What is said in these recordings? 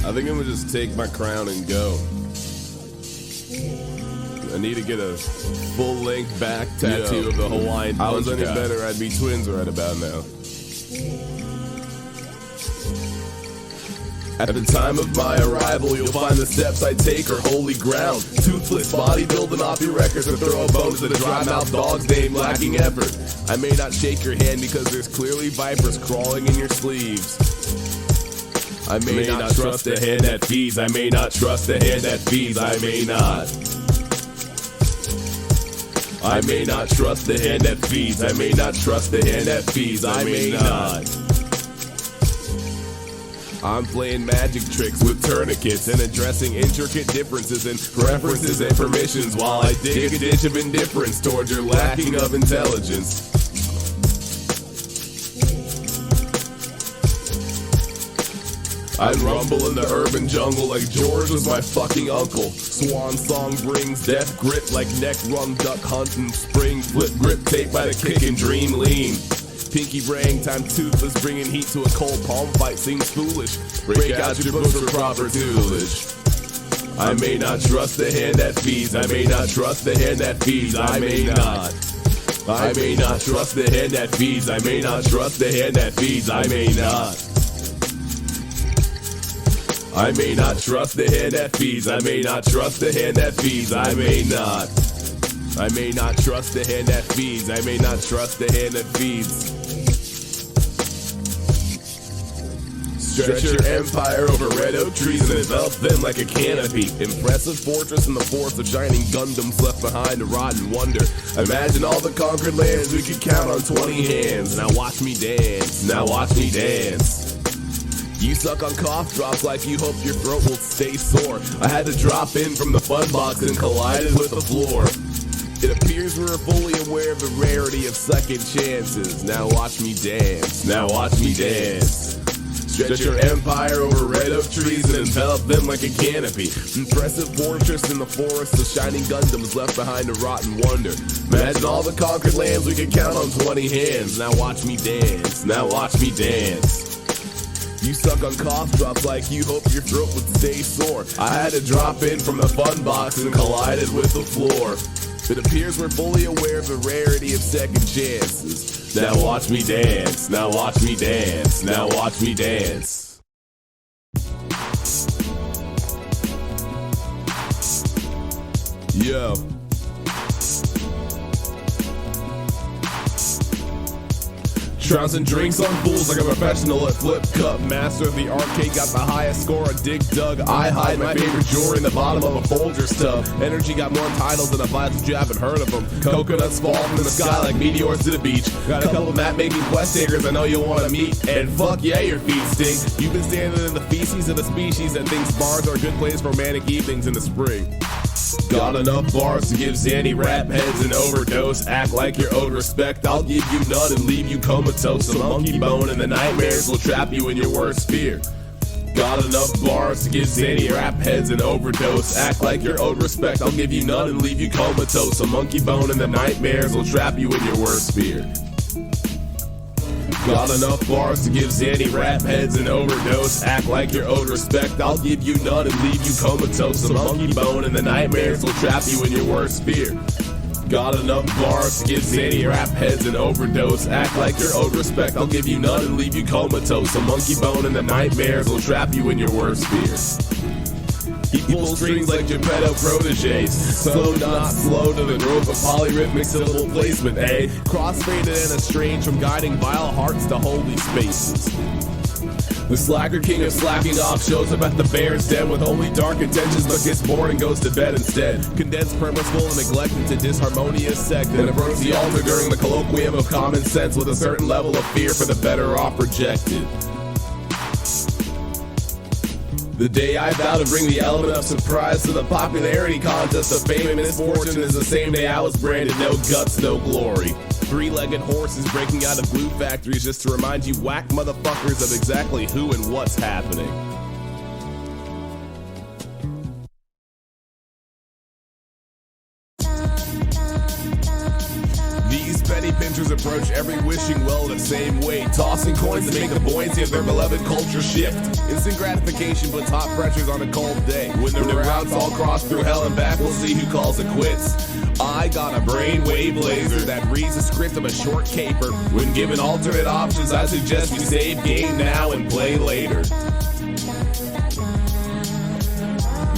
I think I'm gonna just take my crown and go. I need to get a full-length back tattoo of the Hawaiian punch. I was any better, I'd be twins right about now. At the time of my arrival, you'll find the steps I take are holy ground. Toothless, bodybuilding off your records, or throw a bone to the dry-mouthed dog's name, lacking effort. I may not shake your hand because there's clearly vipers crawling in your sleeves. I may not trust the hand that feeds. I may not trust the hand that feeds. I may not. I may not trust the hand that feeds. I may not trust the hand that feeds. I may not. I'm playing magic tricks with tourniquets and addressing intricate differences in preferences and permissions while I dig a ditch of indifference toward your lacking of intelligence. I rumble in the urban jungle like George was my fucking uncle. Swan song brings death grip like neck rung duck hunting spring. Flip grip tape by the kick and dream lean. Pinky braying time toothless, bringing heat to a cold palm fight seems foolish. Break out your books for proper tutelage. I may not trust the hand that feeds. I may not trust the hand that feeds. I may not. I may not trust the hand that feeds. I may not trust the hand that feeds. I may not. I may not trust the hand that feeds. I may not trust the hand that feeds. I may not. I may not trust the hand that feeds. I may not trust the hand that feeds. Stretch your empire over red oak trees and envelop them like a canopy. Impressive fortress in the forest of shining Gundams left behind to rot and wonder. Imagine all the conquered lands we could count on 20 hands. Now watch me dance. Now watch me dance. You suck on cough drops like you hope your throat will stay sore. I had to drop in from the fun box and collided with the floor. It appears we're fully aware of the rarity of second chances. Now watch me dance. Now watch me dance. Stretch your empire over red oak trees and envelop them like a canopy. Impressive fortress in the forest of shining Gundams left behind to rot and wonder. Imagine all the conquered lands we could count on 20 hands. Now watch me dance. Now watch me dance. You suck on cough drops like you hope your throat would stay sore. I had to drop in from the fun box and collided with the floor. It appears we're fully aware of the rarity of second chances. Now watch me dance. Now watch me dance. Now watch me dance. Yo. Trouncing drinks on fools like a professional at Flip Cup. Master of the arcade, got the highest score, a dig dug. I hide my favorite jewelry in the bottom of a Folgers tub. Energy got more titles than a vibe you haven't heard of them. Coconuts fall from the sky like meteors to the beach. Got a couple map-making quest takers I know you'll want to meet. And fuck yeah, your feet stink. You've been standing in the feces of the species that thinks bars are a good place for romantic evenings in the spring. Got enough bars to give Zanny rap heads an overdose. Act like you're owed respect, I'll give you none and leave you comatose. A monkey bone and the nightmares will trap you in your worst fear. Got enough bars to give Zanny rap heads an overdose. Act like you're owed respect, I'll give you none and leave you comatose. A monkey bone and the nightmares will trap you in your worst fear. Got enough bars to give Zanny rap heads an overdose. Act like you're owed respect, I'll give you none and leave you comatose. A monkey bone and the nightmares will trap you in your worst fear. Got enough bars to give Zanny rap heads an overdose. Act like you're owed respect, I'll give you none and leave you comatose. A monkey bone and the nightmares will trap you in your worst fear. He pulls strings like Geppetto proteges. So not slow to the growth of polyrhythmic syllable placement, eh? Crossfaded and estranged from guiding vile hearts to holy spaces. The slacker king of slacking off shows up at the bear's den with only dark intentions but gets bored and goes to bed instead. Condensed, purposeful, and neglected to disharmonious sect and approach the altar during the colloquium of common sense with a certain level of fear for the better off rejected. The day I vow to bring the element of surprise to the popularity contest of fame and misfortune is the same day I was branded no guts, no glory. Three-legged horses breaking out of glue factories just to remind you whack motherfuckers of exactly who and what's happening. These penny pinchers approach approach every wishing well the same way, tossing coins to make the buoyancy of their beloved culture shift. Instant gratification puts hot pressures on a cold day. When the routes all cross through hell and back, we'll see who calls it quits. I got a brainwave laser that reads the script of a short caper. When given alternate options, I suggest we save game now and play later.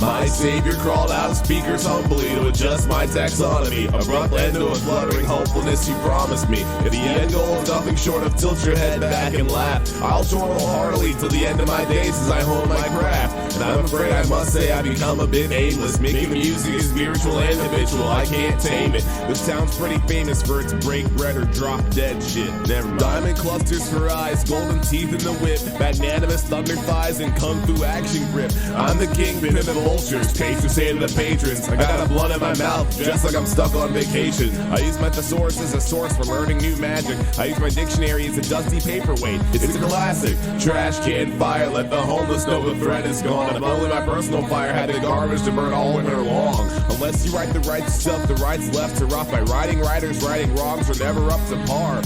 My savior crawled out of speakers humbly to adjust my taxonomy. Abrupt end to a fluttering hopefulness you promised me. If the end goal is nothing short of tilt your head back and laugh, I'll toil heartily till the end of my days as I hone my craft. And I'm afraid I must say I've become a bit aimless. Making music is spiritual and habitual, I can't tame it. This town's pretty famous for its break bread or drop dead shit. Never mind. Diamond clusters for eyes, golden teeth in the whip, magnanimous thunder thighs and kung fu action grip. I'm the kingpin of the vultures, taste to say to the patrons. I got a blunt in my mouth, just like I'm stuck on vacation. I use my thesaurus as a source for learning new magic. I use my dictionary as a dusty paperweight. It's a classic. Trash can fire, let the homeless know the threat is gone. If only my personal fire had the garbage to burn all winter long. Unless you write the right stuff, the rights left are off by writing writers, righting wrongs are never up to par.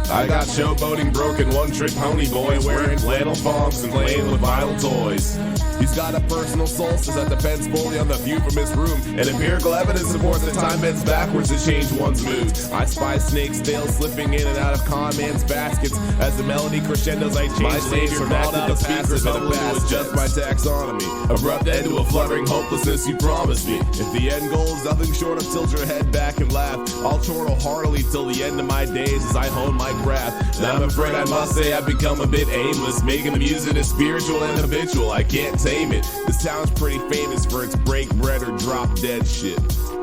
I got showboating broken, one-trick pony boys wearing flannel thongs and playing with vinyl toys. He's got a personal solstice that depends fully on the view from his room, and empirical evidence supports that time bends backwards to change one's mood. I spy snakes' tails slipping in and out of con man's baskets. As the melody crescendos, I change my savior from active to passive and to adjust my taxonomy. Abrupt end to a fluttering hopelessness you promised me. If the end goal is nothing short of tilt your head back and laugh, I'll chortle heartily till the end of my days as I hone my craft. And I'm afraid I must say I've become a bit aimless. Making the music is spiritual and habitual, I can't tame it. This town's pretty famous for its break bread or drop dead shit.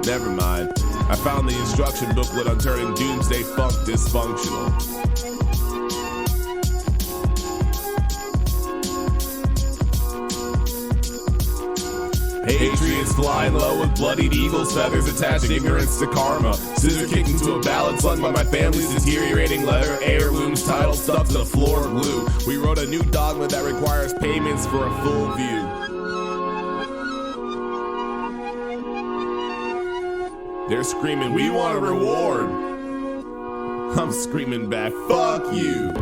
Never mind. I found the instruction booklet on turning doomsday funk dysfunctional. Patriots flying low with bloodied eagle's feathers attached ignorance to karma. Scissor kicking to a ballad sung by my family's deteriorating letter heirlooms, title stuck to the floor glue. We wrote a new dogma that requires payments for a full view. They're screaming, we want a reward. I'm screaming back, fuck you.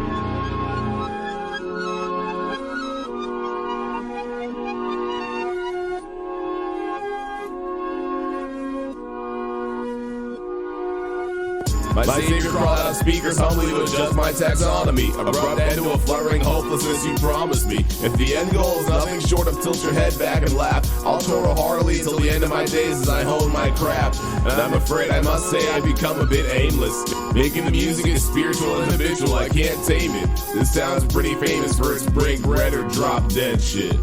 My savior crawled out of speakers humbly to adjust my taxonomy. Abrupt end to a fluttering hopelessness you promised me. If the end goal is nothing short of tilt your head back and laugh, I'll toil heartily till the end of my days as I hone my craft. And I'm afraid I must say I've become a bit aimless. Making the music is spiritual and habitual, I can't tame it. This sounds pretty famous for its break bread or drop dead shit.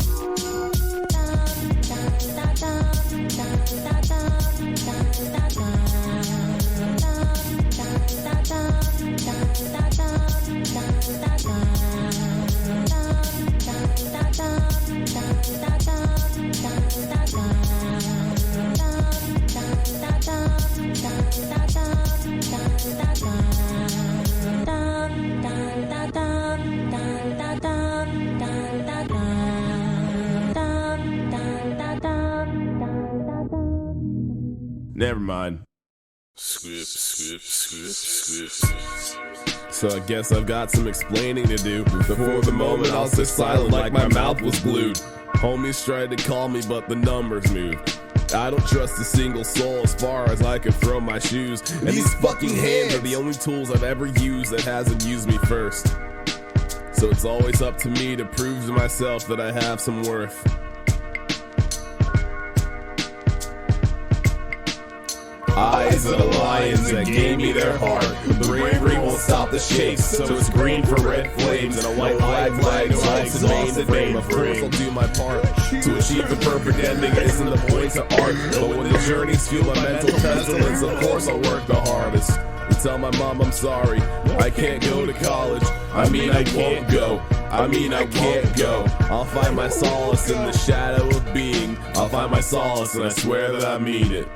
Never mind. So I guess I've got some explaining to do. Before the moment I'll sit silent like my mouth was glued. Homies tried to call me but the numbers moved. I don't trust a single soul as far as I can throw my shoes. And these fucking hands are the only tools I've ever used that hasn't used me first. So it's always up to me to prove to myself that I have some worth. Eyes of the lions that gave me their heart. The bravery won't stop the shakes, so it's green for red flames and a white flag lights in exhausted name. Of course I'll do my part to achieve the perfect ending. It isn't the point of art, but when the journeys fuel my mental pestilence, of course I'll work the hardest. And tell my mom I'm sorry, I can't go to college. I mean I can't go. I can't go. I'll find my solace in the shadow of being. I'll find my solace and I swear that I mean it.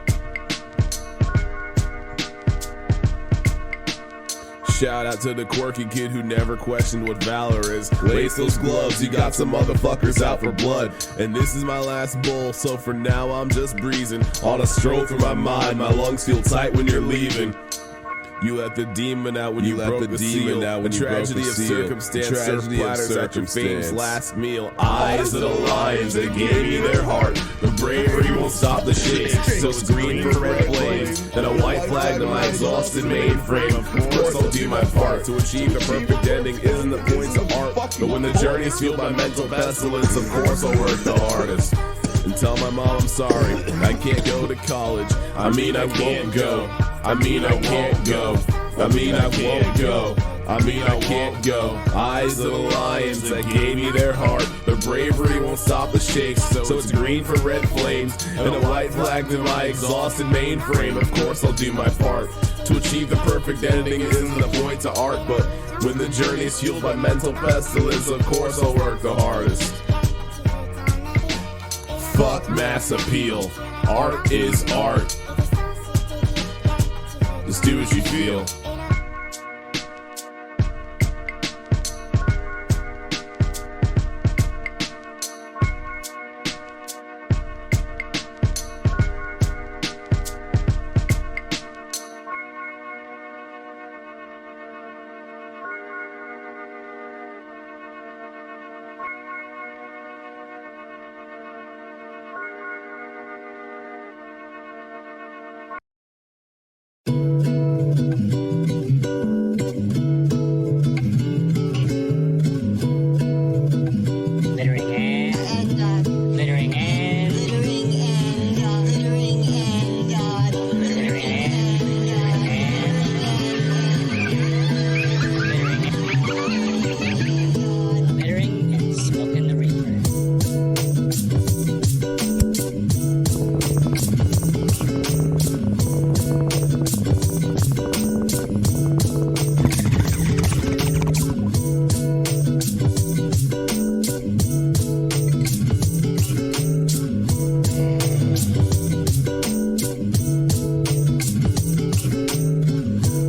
Shout out to the quirky kid who never questioned what valor is. Lace those gloves, you got some motherfuckers out for blood. And this is my last bowl, so for now I'm just breezing. On a stroll through my mind, my lungs feel tight when you're leaving. You let the demon out when you broke the seal. A tragedy of circumstance served platters at your famous last meal. Eyes of the lions that gave me their heart. The bravery won't stop the shakes. So it's green for red flames, and a white flag to my exhausted mainframe. Of course I'll do my part. To achieve the perfect ending isn't the point of art, but when the journey is fueled by mental pestilence, of course I'll work the hardest. And tell my mom I'm sorry, I can't go to college. I mean I won't go. I mean I can't go. I mean I won't go. I mean I can't go. Eyes of the lions that gave me their heart. The bravery won't stop the shakes, so it's green for red flames, and a white flag to my exhausted mainframe. Of course I'll do my part. To achieve the perfect ending isn't the point to art, but when the journey is fueled by mental pestilence, of course I'll work the hardest. Fuck mass appeal. Art is art. Just do what you feel.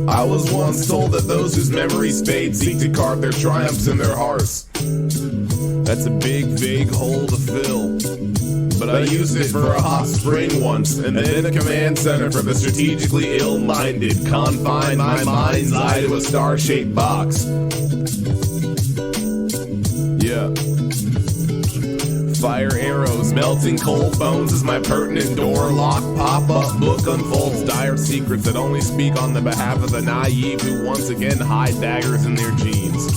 I was once told that those whose memories fade seek to carve their triumphs in their hearts. That's a big, vague hole to fill. But I used it for a hot spring once, and then a command center for the strategically ill-minded confined my mind's eye to a star-shaped box. Yeah. Fire arrows, melting cold bones as my pertinent door lock pop-up book unfolds dire secrets that only speak on the behalf of the naive who once again hide daggers in their jeans.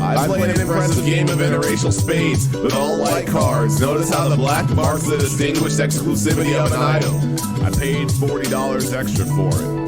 I play an impressive game of interracial spades with all white cards. Notice how the black marks the distinguished exclusivity of an item. I paid $40 extra for it.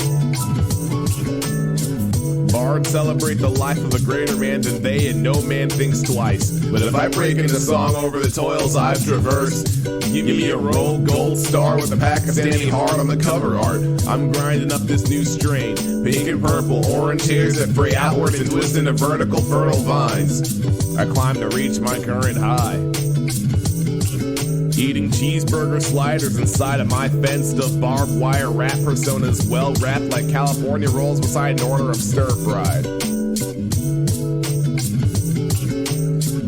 Bards celebrate the life of a greater man than they, and no man thinks twice. But if I break into song over the toils I've traversed, give me a roll gold star with a Pakistani heart on the cover art. I'm grinding up this new strain, pink and purple, orange hairs that fray outwards and twist into vertical fertile vines. I climb to reach my current high, eating cheeseburger sliders inside of my fenced-up barbed wire rap personas, well wrapped like California rolls beside an order of stir-fried.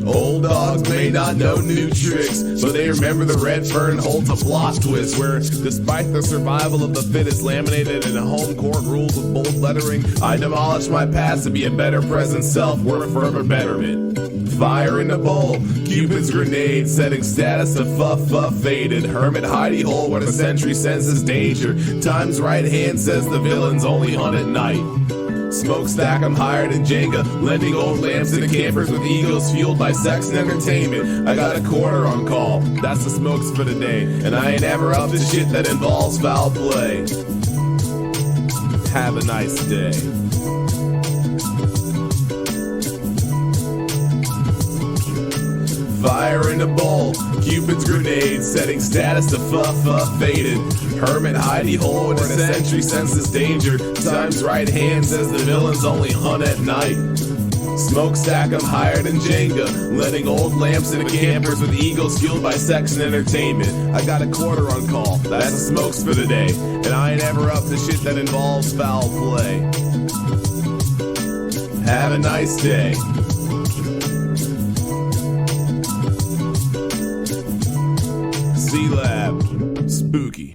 Old dogs may not know new tricks, but they remember the red fern holds a plot twist where, despite the survival of the fittest laminated in home court rules with bold lettering, I demolish my past to be a better present self worth further betterment. Fire in the bowl, Cupid's grenade, setting status to fuff faded. Hermit hidey hole where the sentry senses danger. Time's right hand says the villains only hunt at night. Smokestack, I'm higher than Jenga, lending old lamps to the campers with egos fueled by sex and entertainment. I got a quarter on call, that's the smokes for the day, and I ain't ever up to shit that involves foul play. Have a nice day. Fire in the bowl, Cupid's grenade, setting status to fuff faded. Hermit hidey hole where the sentry senses danger. Time's right hand says the villains only hunt at night. Smokestack, I'm higher than Jenga, letting old lamps into campers with egos fueled by sex and entertainment. I got a quarter on call, that's the smokes for the day, and I ain't ever up to shit that involves foul play. Have a nice day. Sealab, spooky.